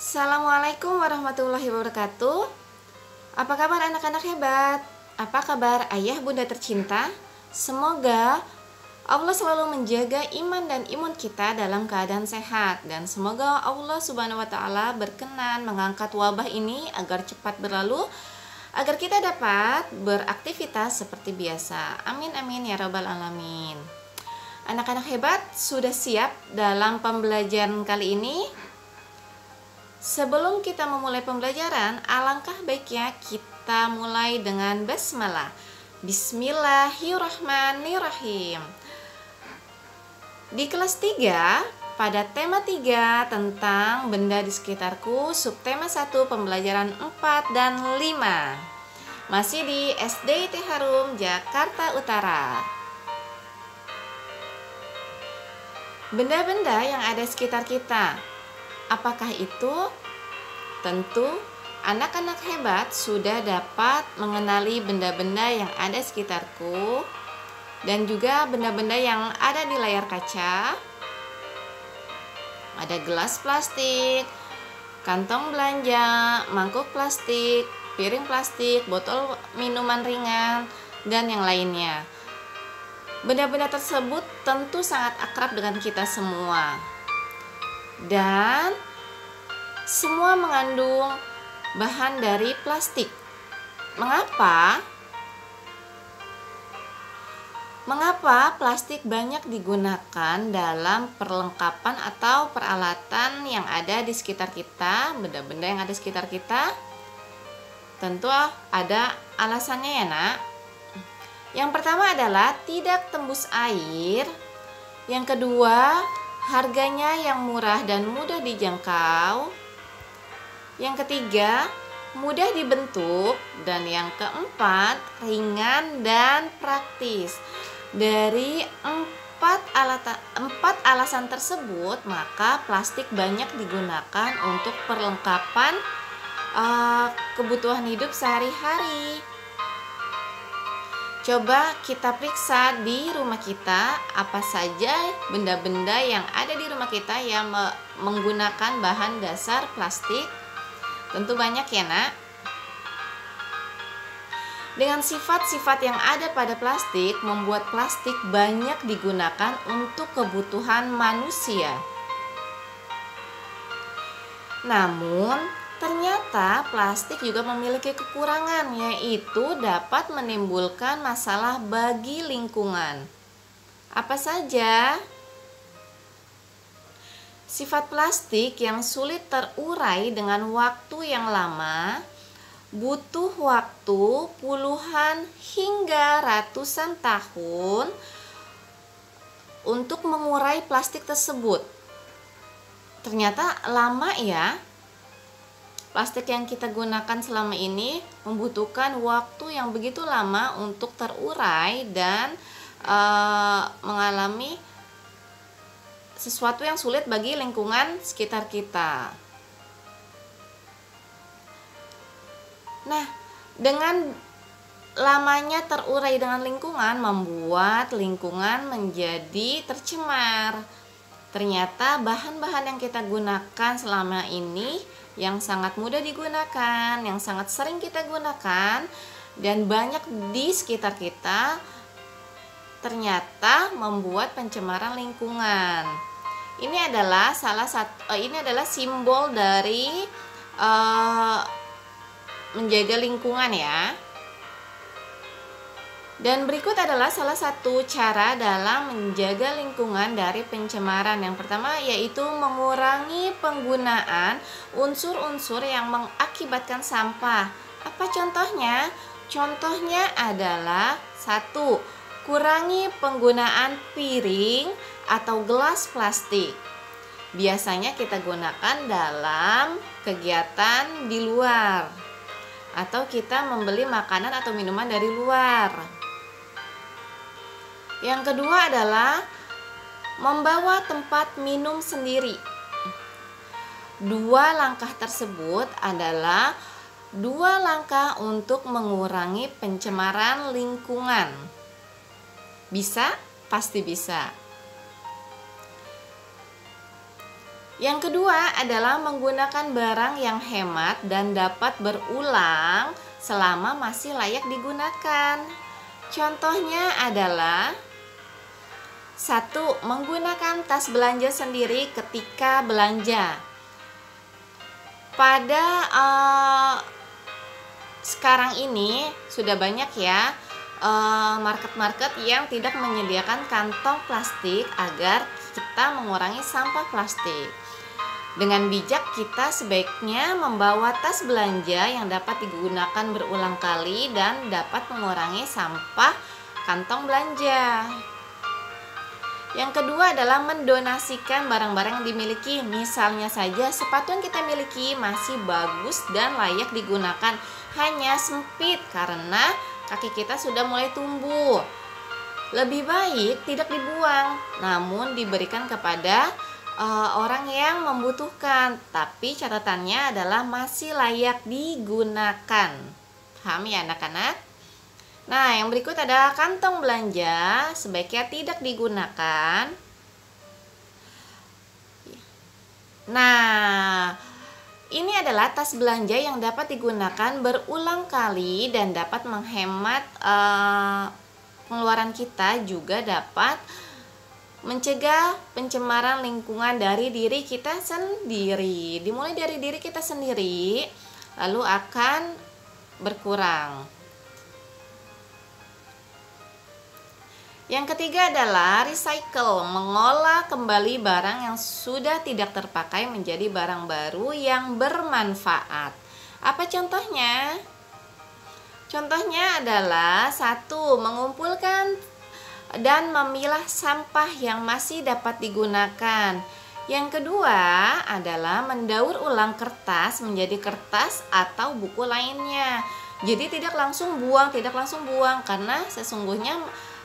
Assalamualaikum warahmatullahi wabarakatuh. Apa kabar anak-anak hebat? Apa kabar ayah bunda tercinta? Semoga Allah selalu menjaga iman dan imun kita dalam keadaan sehat. Dan semoga Allah subhanahu wa ta'ala berkenan mengangkat wabah ini agar cepat berlalu, agar kita dapat beraktivitas seperti biasa. Amin amin ya rabbal alamin. Anak-anak hebat, sudah siap dalam pembelajaran kali ini? Sebelum kita memulai pembelajaran, alangkah baiknya kita mulai dengan basmalah. Bismillahirrahmanirrahim. Di kelas 3, pada tema 3 tentang benda di sekitarku, subtema 1 pembelajaran 4 dan 5. Masih di SD IT Harum, Jakarta Utara. Benda-benda yang ada di sekitar kita. Apakah itu? Tentu anak-anak hebat sudah dapat mengenali benda-benda yang ada di sekitarku dan juga benda-benda yang ada di layar kaca. Ada gelas plastik, kantong belanja, mangkuk plastik, piring plastik, botol minuman ringan, dan yang lainnya. Benda-benda tersebut tentu sangat akrab dengan kita semua. Dan semua mengandung bahan dari plastik. Mengapa? Mengapa plastik banyak digunakan dalam perlengkapan atau peralatan yang ada di sekitar kita, benda-benda yang ada di sekitar kita? Tentu ada alasannya ya nak. Yang pertama adalah tidak tembus air. Yang kedua, harganya yang murah dan mudah dijangkau. Yang ketiga, mudah dibentuk. Dan yang keempat, ringan dan praktis. Dari empat alasan tersebut, maka plastik banyak digunakan untuk perlengkapan kebutuhan hidup sehari-hari. Coba kita periksa di rumah kita apa saja benda-benda yang ada di rumah kita yang menggunakan bahan dasar plastik. Tentu banyak ya nak. Dengan sifat-sifat yang ada pada plastik membuat plastik banyak digunakan untuk kebutuhan manusia. Namun ternyata plastik juga memiliki kekurangan, yaitu dapat menimbulkan masalah bagi lingkungan. Apa saja? Sifat plastik yang sulit terurai dengan waktu yang lama, butuh waktu puluhan hingga ratusan tahun untuk mengurai plastik tersebut. Ternyata lama ya. Plastik yang kita gunakan selama ini membutuhkan waktu yang begitu lama untuk terurai dan mengalami sesuatu yang sulit bagi lingkungan sekitar kita. Nah, dengan lamanya terurai dengan lingkungan membuat lingkungan menjadi tercemar. Ternyata bahan-bahan yang kita gunakan selama ini yang sangat mudah digunakan, yang sangat sering kita gunakan dan banyak di sekitar kita ternyata membuat pencemaran lingkungan. Ini adalah simbol dari menjaga lingkungan ya. Dan berikut adalah salah satu cara dalam menjaga lingkungan dari pencemaran. Yang pertama yaitu mengurangi penggunaan unsur-unsur yang mengakibatkan sampah. Apa contohnya? Contohnya adalah 1. Kurangi penggunaan piring atau gelas plastik. Biasanya kita gunakan dalam kegiatan di luar atau kita membeli makanan atau minuman dari luar. Yang kedua adalah membawa tempat minum sendiri. 2 langkah tersebut adalah 2 langkah untuk mengurangi pencemaran lingkungan. Bisa? Pasti bisa. Yang kedua adalah menggunakan barang yang hemat dan dapat berulang selama masih layak digunakan. Contohnya adalah 1. Menggunakan tas belanja sendiri ketika belanja. Pada sekarang ini sudah banyak ya market-market yang tidak menyediakan kantong plastik agar kita mengurangi sampah plastik. Dengan bijak kita sebaiknya membawa tas belanja yang dapat digunakan berulang kali dan dapat mengurangi sampah kantong belanja. Yang kedua adalah mendonasikan barang-barang yang dimiliki. Misalnya saja sepatu yang kita miliki masih bagus dan layak digunakan, hanya sempit karena kaki kita sudah mulai tumbuh. Lebih baik tidak dibuang, namun diberikan kepada orang yang membutuhkan, tapi catatannya adalah masih layak digunakan. Paham ya anak-anak? Nah, yang berikut adalah kantong belanja sebaiknya tidak digunakan. Nah, ini adalah tas belanja yang dapat digunakan berulang kali dan dapat menghemat pengeluaran kita, juga dapat mencegah pencemaran lingkungan dari diri kita sendiri. Dimulai dari diri kita sendiri, lalu akan berkurang. Yang ketiga adalah recycle, mengolah kembali barang yang sudah tidak terpakai menjadi barang baru yang bermanfaat. Apa contohnya? Contohnya adalah 1. Mengumpulkan dan memilah sampah yang masih dapat digunakan. Yang kedua adalah mendaur ulang kertas menjadi kertas atau buku lainnya. Jadi tidak langsung buang karena sesungguhnya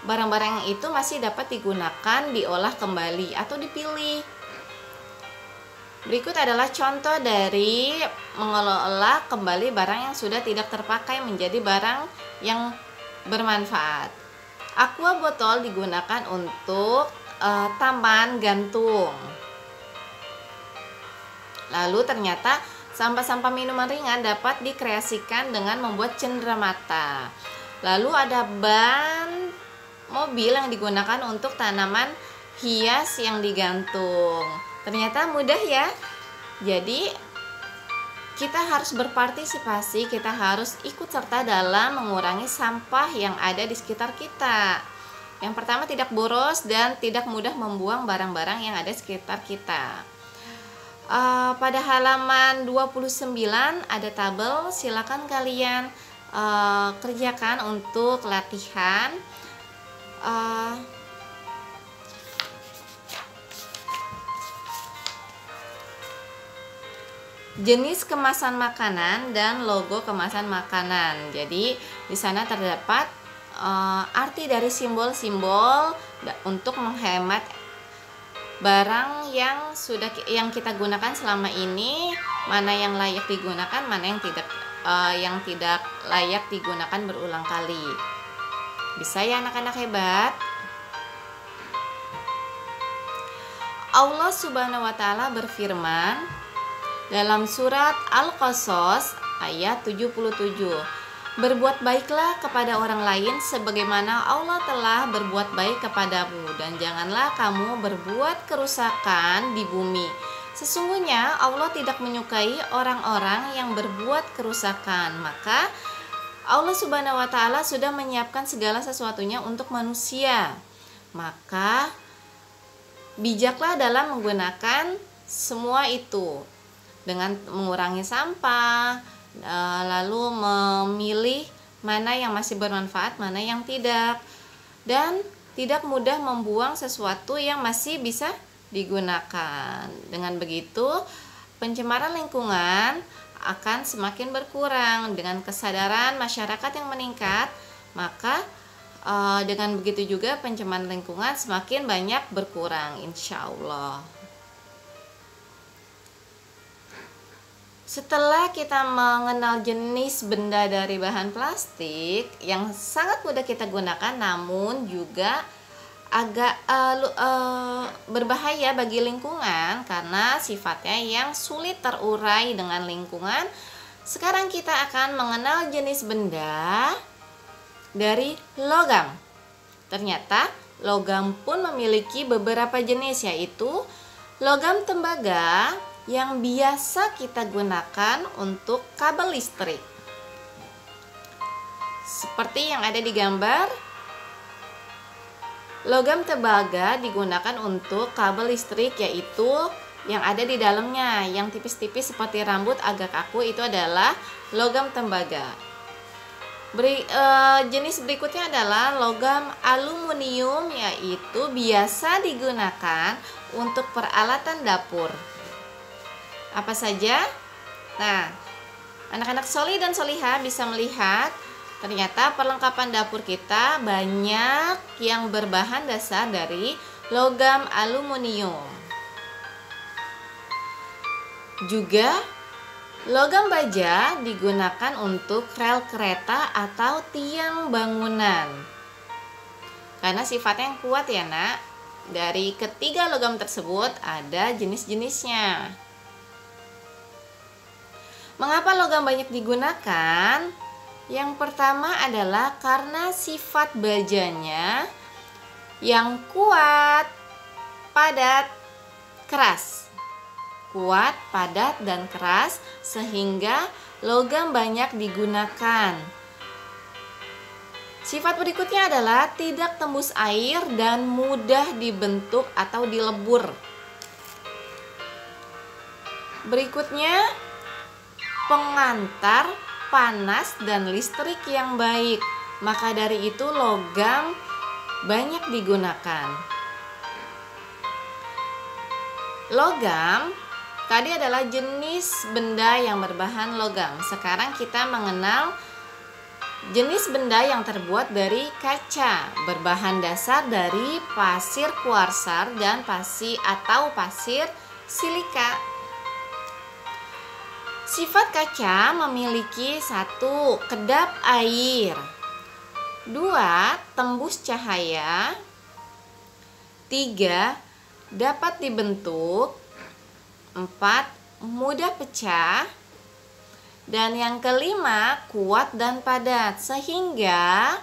barang-barang itu masih dapat digunakan, diolah kembali atau dipilih. Berikut adalah contoh dari mengelola kembali barang yang sudah tidak terpakai menjadi barang yang bermanfaat. Aqua botol digunakan untuk taman gantung. Lalu ternyata sampah-sampah minuman ringan dapat dikreasikan dengan membuat cenderamata. Lalu ada ban mobil yang digunakan untuk tanaman hias yang digantung. Ternyata mudah ya. Jadi kita harus berpartisipasi, kita harus ikut serta dalam mengurangi sampah yang ada di sekitar kita. Yang pertama, tidak boros dan tidak mudah membuang barang-barang yang ada di sekitar kita. Pada halaman 29 ada tabel, silakan kalian kerjakan untuk latihan. Jenis kemasan makanan dan logo kemasan makanan. Jadi di sana terdapat arti dari simbol-simbol untuk menghemat barang yang kita gunakan selama ini, mana yang layak digunakan, mana yang tidak layak digunakan berulang kali. Bisa ya anak-anak hebat? Allah Subhanahu wa taala berfirman dalam surat Al-Qasas ayat 77. Berbuat baiklah kepada orang lain sebagaimana Allah telah berbuat baik kepadamu, dan janganlah kamu berbuat kerusakan di bumi. Sesungguhnya Allah tidak menyukai orang-orang yang berbuat kerusakan. Maka Allah Subhanahu wa taala sudah menyiapkan segala sesuatunya untuk manusia. Maka bijaklah dalam menggunakan semua itu, dengan mengurangi sampah, lalu memilih mana yang masih bermanfaat, mana yang tidak, dan tidak mudah membuang sesuatu yang masih bisa digunakan. Dengan begitu, pencemaran lingkungan akan semakin berkurang. Dengan kesadaran masyarakat yang meningkat, maka dengan begitu juga pencemaran lingkungan semakin banyak berkurang, insya Allah. Setelah kita mengenal jenis benda dari bahan plastik yang sangat mudah kita gunakan, namun juga agak berbahaya bagi lingkungan karena sifatnya yang sulit terurai dengan lingkungan. Sekarang kita akan mengenal jenis benda dari logam. Ternyata logam pun memiliki beberapa jenis, yaitu logam tembaga yang biasa kita gunakan untuk kabel listrik. Seperti yang ada di gambar, logam tembaga digunakan untuk kabel listrik, yaitu yang ada di dalamnya yang tipis-tipis seperti rambut agak kaku, itu adalah logam tembaga. Jenis berikutnya adalah logam aluminium, yaitu biasa digunakan untuk peralatan dapur. Apa saja? Nah, anak-anak soli dan soliha bisa melihat ternyata perlengkapan dapur kita banyak yang berbahan dasar dari logam aluminium. Juga logam baja digunakan untuk rel kereta atau tiang bangunan. Karena sifatnya yang kuat ya nak. Dari ketiga logam tersebut ada jenis-jenisnya. Mengapa logam banyak digunakan? Yang pertama adalah karena sifat bajanya yang kuat, padat, keras. Kuat, padat, dan keras sehingga logam banyak digunakan. Sifat berikutnya adalah tidak tembus air dan mudah dibentuk atau dilebur. Berikutnya, pengantar panas dan listrik yang baik. Maka dari itu logam banyak digunakan. Logam tadi adalah jenis benda yang berbahan logam. Sekarang kita mengenal jenis benda yang terbuat dari kaca, berbahan dasar dari pasir kuarsar dan pasir silika. Sifat kaca memiliki 1. Kedap air, 2. Tembus cahaya, 3. Dapat dibentuk, 4. Mudah pecah, dan yang kelima kuat dan padat sehingga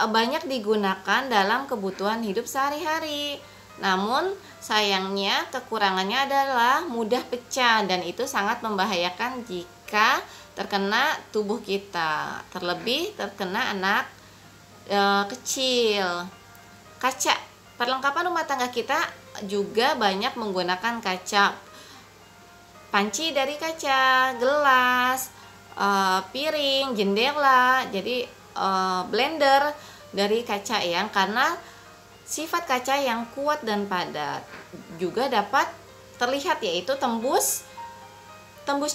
banyak digunakan dalam kebutuhan hidup sehari-hari. Namun sayangnya kekurangannya adalah mudah pecah dan itu sangat membahayakan jika terkena tubuh kita, terlebih terkena anak kecil. Kaca, perlengkapan rumah tangga kita juga banyak menggunakan kaca. Panci dari kaca, gelas, piring, jendela, jadi blender dari kaca yang karena sifat kaca yang kuat dan padat juga dapat terlihat, yaitu tembus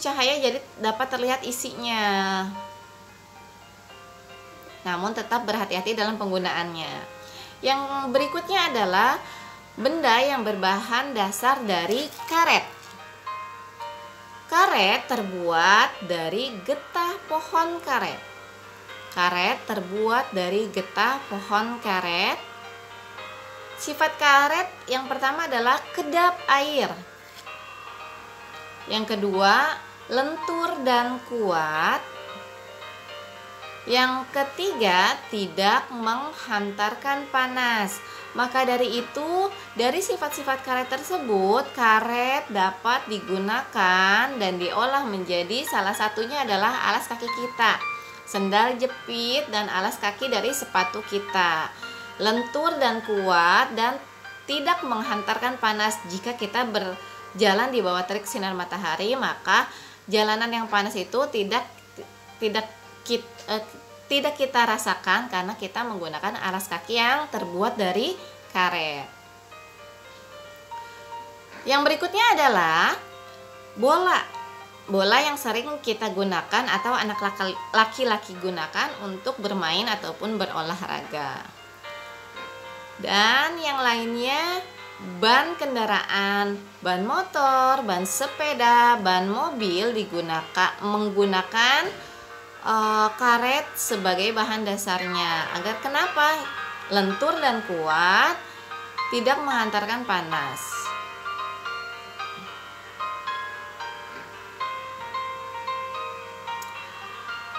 cahaya, jadi dapat terlihat isinya. Namun tetap berhati-hati dalam penggunaannya. Yang berikutnya adalah benda yang berbahan dasar dari karet. Karet terbuat dari getah pohon karet. Karet terbuat dari getah pohon karet. Sifat karet yang pertama adalah kedap air. Yang kedua, lentur dan kuat. Yang ketiga, tidak menghantarkan panas. Maka dari itu, dari sifat-sifat karet tersebut, karet dapat digunakan dan diolah menjadi salah satunya adalah alas kaki kita, sendal jepit, dan alas kaki dari sepatu kita. Lentur dan kuat dan tidak menghantarkan panas. Jika kita berjalan di bawah terik sinar matahari, maka jalanan yang panas itu tidak kita rasakan karena kita menggunakan alas kaki yang terbuat dari karet. Yang berikutnya adalah bola. Bola yang sering kita gunakan atau anak laki-laki gunakan untuk bermain ataupun berolahraga. Dan yang lainnya, ban kendaraan, ban motor, ban sepeda, ban mobil menggunakan karet sebagai bahan dasarnya. Agar kenapa? lentur dan kuat, tidak menghantarkan panas.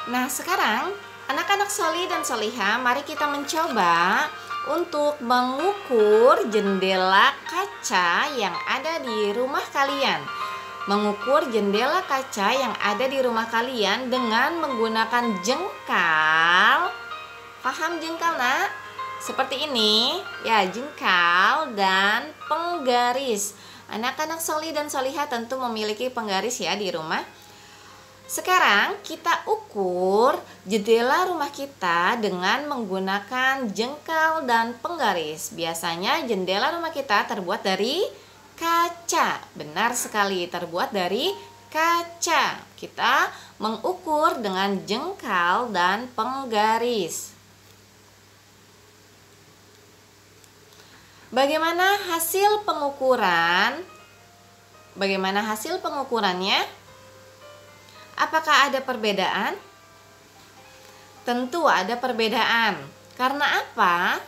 Nah, sekarang anak-anak soli dan soliha, mari kita mencoba untuk mengukur jendela kaca yang ada di rumah kalian. Mengukur jendela kaca yang ada di rumah kalian dengan menggunakan jengkal. Paham jengkal, Nak? Seperti ini, ya, jengkal dan penggaris. Anak-anak soli dan soliha tentu memiliki penggaris ya di rumah. Sekarang kita ukur jendela rumah kita dengan menggunakan jengkal dan penggaris. Biasanya jendela rumah kita terbuat dari kaca. Benar sekali, terbuat dari kaca. Kita mengukur dengan jengkal dan penggaris. Bagaimana hasil pengukuran? Bagaimana hasil pengukurannya? Apakah ada perbedaan? Tentu ada perbedaan. Karena apa?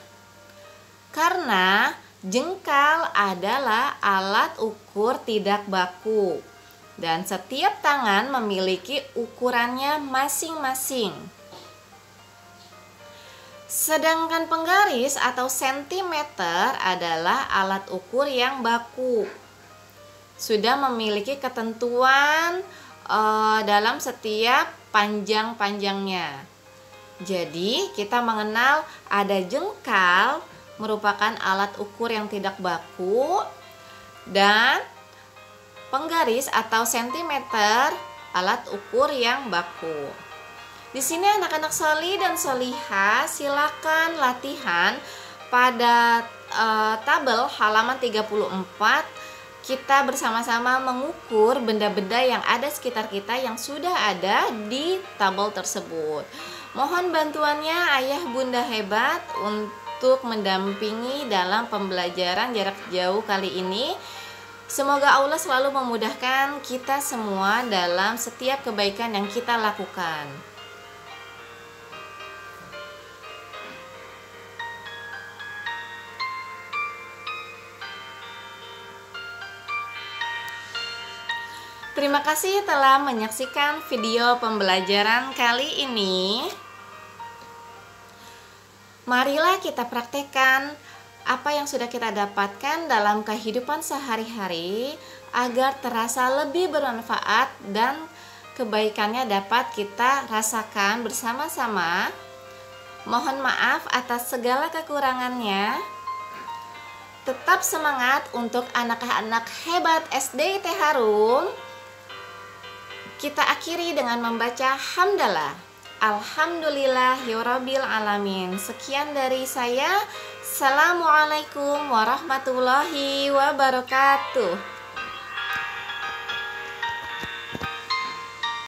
Karena jengkal adalah alat ukur tidak baku dan setiap tangan memiliki ukurannya masing-masing. Sedangkan penggaris atau sentimeter adalah alat ukur yang baku. Sudah memiliki ketentuan dalam setiap panjang-panjangnya. Jadi kita mengenal ada jengkal merupakan alat ukur yang tidak baku dan penggaris atau sentimeter alat ukur yang baku. Di sini anak-anak soli dan soliha silakan latihan pada tabel halaman 34. Kita bersama-sama mengukur benda-benda yang ada sekitar kita yang sudah ada di tabel tersebut. Mohon bantuannya ayah bunda hebat untuk mendampingi dalam pembelajaran jarak jauh kali ini. Semoga Allah selalu memudahkan kita semua dalam setiap kebaikan yang kita lakukan. Terima kasih telah menyaksikan video pembelajaran kali ini. Marilah kita praktekkan apa yang sudah kita dapatkan dalam kehidupan sehari-hari agar terasa lebih bermanfaat dan kebaikannya dapat kita rasakan bersama-sama. Mohon maaf atas segala kekurangannya. Tetap semangat untuk anak-anak hebat SD IT Harum. Kita akhiri dengan membaca hamdalah. Alhamdulillahirabbil alamin. Sekian dari saya. Assalamualaikum warahmatullahi wabarakatuh.